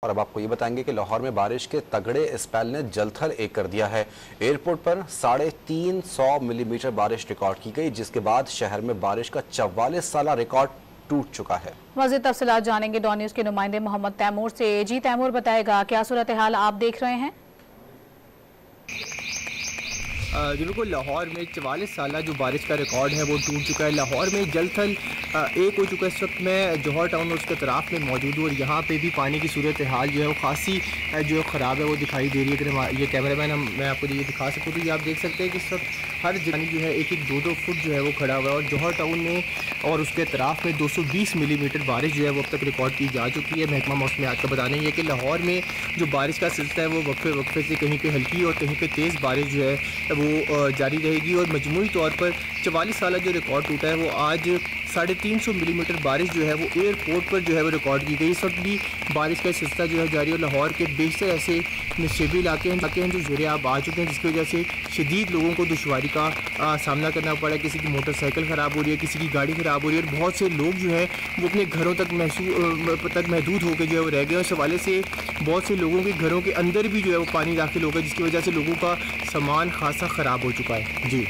और अब आपको ये बताएंगे कि लाहौर में बारिश के तगड़े स्पेल ने जलथल एक कर दिया है। एयरपोर्ट पर 350 मिलीमीटर बारिश रिकॉर्ड की गई, जिसके बाद शहर में बारिश का 44 साल रिकॉर्ड टूट चुका है। मज़ीद तफसीलात जानेंगे डॉन न्यूज़ के नुमाइंदे मोहम्मद तैमूर से। जी तैमूर, बताएगा क्या सूरत हाल आप देख रहे हैं? जी बिल्कुल, लाहौर में 44 साल जो बारिश का रिकॉर्ड है वो टूट चुका है। लाहौर में जलथल एक हो चुका है। इस वक्त मैं जौहर टाउन और उसके तरफ में मौजूद हूँ और यहाँ पे भी पानी की सूरत हाल जो है वो खासी जो ख़राब है वो दिखाई दे रही है। अगर ये कैमरामैन मैं आपको ये दिखा सकूँ तो ये आप देख सकते हैं कि इस वक्त हर जगह जो है 1-2 फुट जो है वो खड़ा हुआ है। और जौहर टाउन में और उसके तरफ में 220 मिलीमीटर बारिश जो है वो अब तक रिकॉर्ड की जा चुकी है। महकमा मौसमियात का बताना है कि लाहौर में जो बारिश का सिलसिला है वो वक्फे से कहीं पे हल्की और कहीं पे तेज़ बारिश जो है वो जारी रहेगी। और मजमूई तौर पर 44 साल जो रिकॉर्ड टूटा है वो आज 350 मिलीमीटर बारिश जो है वो एयरपोर्ट पर जो है वो रिकॉर्ड की गई। इस वक्त भी बारिश का सिलसिला जो है जारी है। लाहौर के बेशतर ऐसे नशेबी इलाके हैं जो ज़ेरे आब आ चुके हैं, जिसकी वजह से शदीद लोगों को दुश्वारी का सामना करना पड़ा है। किसी की मोटरसाइकिल ख़राब हो रही है, किसी की गाड़ी ख़राब हो रही है और बहुत से लोग जो है वो अपने घरों तक महदूद होकर जो है वो रह गए। उस हवाले से बहुत से लोगों के घरों के अंदर भी जो है वो पानी दाखिल हो गया, जिसकी वजह से लोगों का सामान खासा ख़राब हो चुका है। जी।